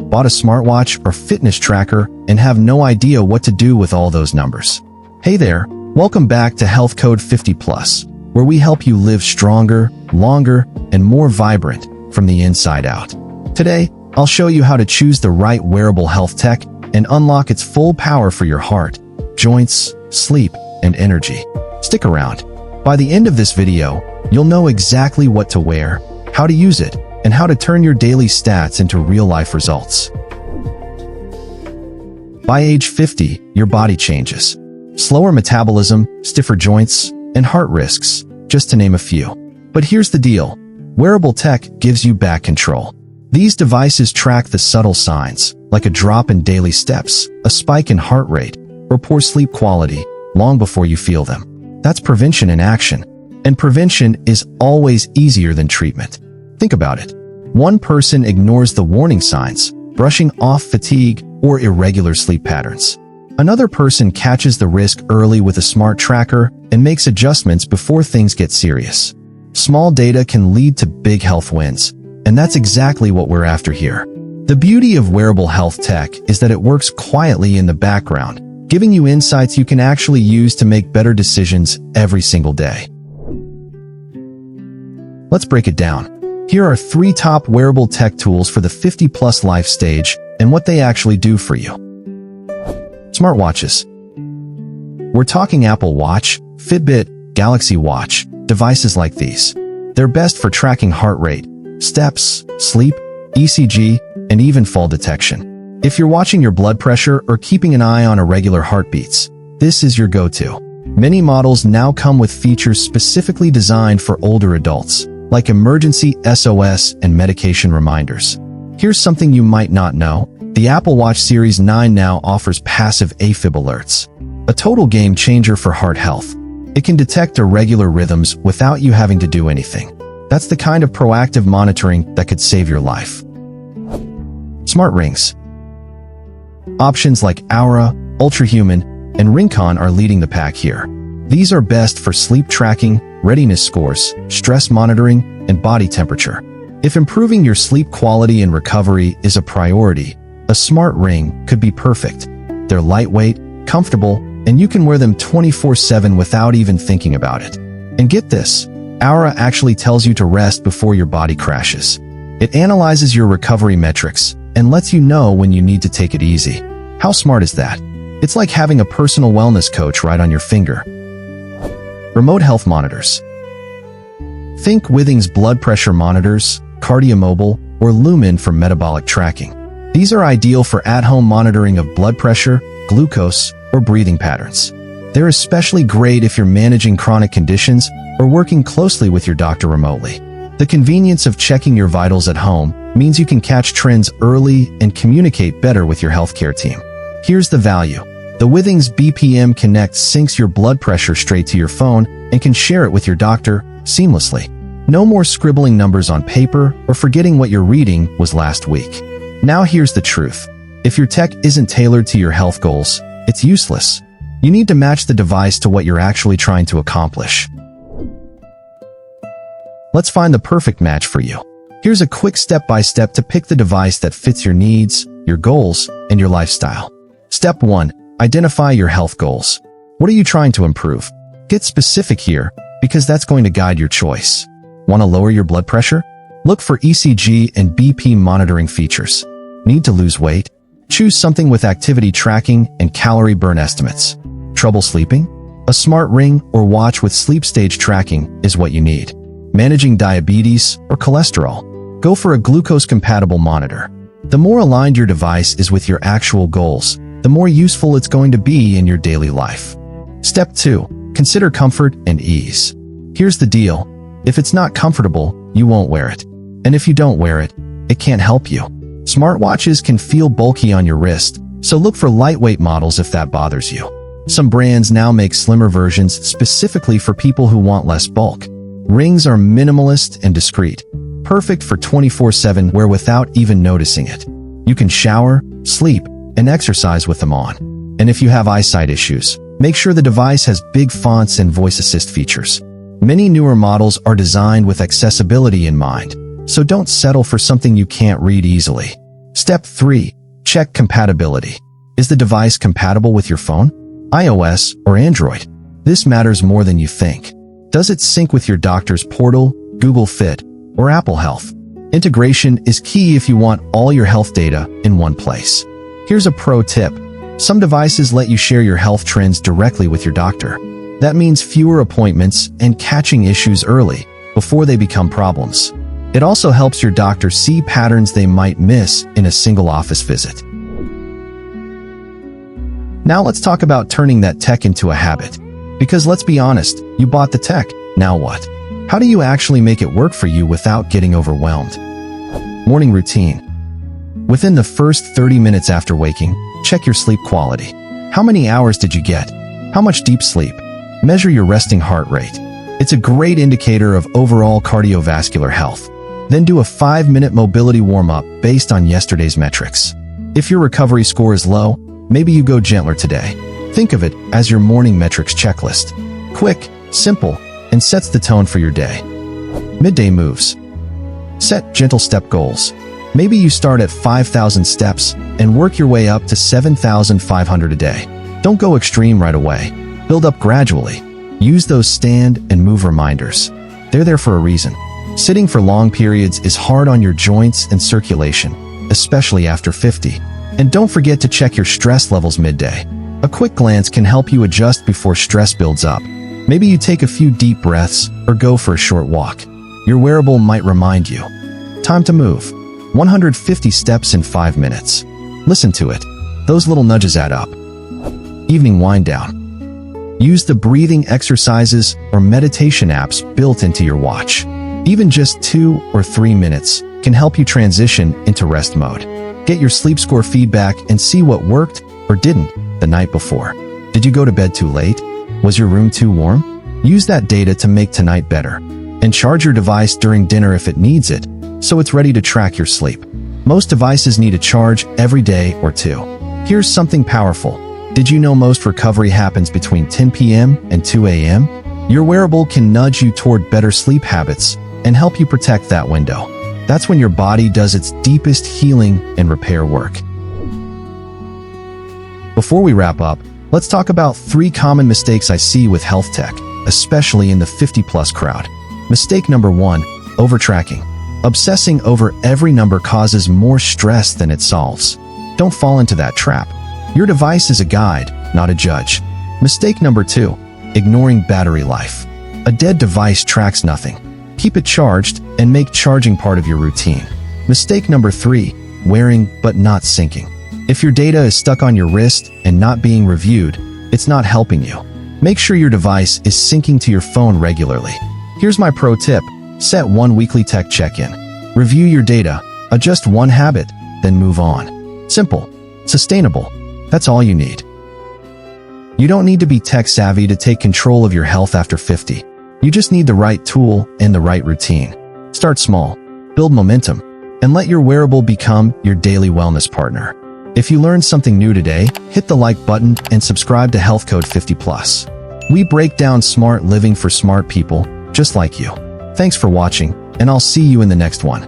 bought a smartwatch or fitness tracker, and have no idea what to do with all those numbers? Hey there, welcome back to Health Code 50+, where we help you live stronger, longer, and more vibrant from the inside out. Today, I'll show you how to choose the right wearable health tech and unlock its full power for your heart, joints, sleep, and energy. Stick around. By the end of this video, you'll know exactly what to wear, how to use it, and how to turn your daily stats into real-life results. By age 50, your body changes. Slower metabolism, stiffer joints, and heart risks, just to name a few. But here's the deal. Wearable tech gives you back control. These devices track the subtle signs, like a drop in daily steps, a spike in heart rate, or poor sleep quality, long before you feel them. That's prevention in action. And prevention is always easier than treatment. Think about it. One person ignores the warning signs, brushing off fatigue or irregular sleep patterns. Another person catches the risk early with a smart tracker and makes adjustments before things get serious. Small data can lead to big health wins, and that's exactly what we're after here. The beauty of wearable health tech is that it works quietly in the background, giving you insights you can actually use to make better decisions every single day. Let's break it down. Here are 3 top wearable tech tools for the 50+ life stage and what they actually do for you. Smartwatches. We're talking Apple Watch, Fitbit, Galaxy Watch, devices like these. They're best for tracking heart rate, steps, sleep, ECG, and even fall detection. If you're watching your blood pressure or keeping an eye on irregular heartbeats, this is your go-to. Many models now come with features specifically designed for older adults, like emergency SOS and medication reminders. Here's something you might not know. The Apple Watch Series 9 now offers passive AFib alerts, a total game changer for heart health. It can detect irregular rhythms without you having to do anything. That's the kind of proactive monitoring that could save your life. Smart rings. Options like Oura, Ultrahuman, and Ringcon are leading the pack here. These are best for sleep tracking, readiness scores, stress monitoring, and body temperature. If improving your sleep quality and recovery is a priority, a smart ring could be perfect. They're lightweight, comfortable, and you can wear them 24/7 without even thinking about it. And get this, Oura actually tells you to rest before your body crashes. It analyzes your recovery metrics and lets you know when you need to take it easy. How smart is that? It's like having a personal wellness coach right on your finger. Remote health monitors. Think Withings blood pressure monitors, KardioMobile, or Lumen for metabolic tracking. These are ideal for at-home monitoring of blood pressure, glucose, or breathing patterns. They're especially great if you're managing chronic conditions or working closely with your doctor remotely. The convenience of checking your vitals at home means you can catch trends early and communicate better with your healthcare team. Here's the value. The Withings BPM Connect syncs your blood pressure straight to your phone and can share it with your doctor seamlessly. No more scribbling numbers on paper or forgetting what your reading was last week. Now here's the truth. If your tech isn't tailored to your health goals, it's useless. You need to match the device to what you're actually trying to accomplish. Let's find the perfect match for you. Here's a quick step-by-step to pick the device that fits your needs, your goals, and your lifestyle. Step 1. Identify your health goals. What are you trying to improve? Get specific here, because that's going to guide your choice. Want to lower your blood pressure? Look for ECG and BP monitoring features. Need to lose weight? Choose something with activity tracking and calorie burn estimates. Trouble sleeping? A smart ring or watch with sleep stage tracking is what you need. Managing diabetes or cholesterol? Go for a glucose-compatible monitor. The more aligned your device is with your actual goals, the more useful it's going to be in your daily life. Step 2. Consider comfort and ease. Here's the deal. If it's not comfortable, you won't wear it. And if you don't wear it, it can't help you. Smartwatches can feel bulky on your wrist, so look for lightweight models if that bothers you. Some brands now make slimmer versions specifically for people who want less bulk. Rings are minimalist and discreet, perfect for 24/7 wear without even noticing it. You can shower, sleep, and exercise with them on. And if you have eyesight issues, make sure the device has big fonts and voice assist features. Many newer models are designed with accessibility in mind, so don't settle for something you can't read easily. Step 3. Check compatibility. Is the device compatible with your phone, iOS, or Android? This matters more than you think. Does it sync with your doctor's portal, Google Fit, or Apple Health? Integration is key if you want all your health data in one place. Here's a pro tip. Some devices let you share your health trends directly with your doctor. That means fewer appointments and catching issues early, before they become problems. It also helps your doctor see patterns they might miss in a single office visit. Now let's talk about turning that tech into a habit. Because let's be honest, you bought the tech, now what? How do you actually make it work for you without getting overwhelmed? Morning routine. Within the first 30 minutes after waking, check your sleep quality. How many hours did you get? How much deep sleep? Measure your resting heart rate. It's a great indicator of overall cardiovascular health. Then do a 5-minute mobility warm-up based on yesterday's metrics. If your recovery score is low, maybe you go gentler today. Think of it as your morning metrics checklist. Quick, simple, and sets the tone for your day. Midday moves. Set gentle step goals. Maybe you start at 5,000 steps and work your way up to 7,500 a day. Don't go extreme right away. Build up gradually. Use those stand and move reminders. They're there for a reason. Sitting for long periods is hard on your joints and circulation, especially after 50. And don't forget to check your stress levels midday. A quick glance can help you adjust before stress builds up. Maybe you take a few deep breaths or go for a short walk. Your wearable might remind you. Time to move. 150 steps in 5 minutes. Listen to it. Those little nudges add up. Evening wind down. Use the breathing exercises or meditation apps built into your watch. Even just 2 or 3 minutes can help you transition into rest mode. Get your sleep score feedback and see what worked or didn't the night before. Did you go to bed too late? Was your room too warm? Use that data to make tonight better. And charge your device during dinner if it needs it, so it's ready to track your sleep. Most devices need a charge every day or 2. Here's something powerful. Did you know most recovery happens between 10 p.m. and 2 a.m.? Your wearable can nudge you toward better sleep habits and help you protect that window. That's when your body does its deepest healing and repair work. Before we wrap up, let's talk about 3 common mistakes I see with health tech, especially in the 50-plus crowd. Mistake number 1, overtracking. Obsessing over every number causes more stress than it solves. Don't fall into that trap. Your device is a guide, not a judge. Mistake number 2, ignoring battery life. A dead device tracks nothing. Keep it charged and make charging part of your routine. Mistake number 3, wearing but not syncing. If your data is stuck on your wrist and not being reviewed, it's not helping you. Make sure your device is syncing to your phone regularly. Here's my pro tip. Set 1 weekly tech check-in. Review your data, adjust 1 habit, then move on. Simple, sustainable. That's all you need. You don't need to be tech-savvy to take control of your health after 50. You just need the right tool and the right routine. Start small, build momentum, and let your wearable become your daily wellness partner. If you learned something new today, hit the like button and subscribe to Health Code 50+. We break down smart living for smart people, just like you. Thanks for watching, and I'll see you in the next one.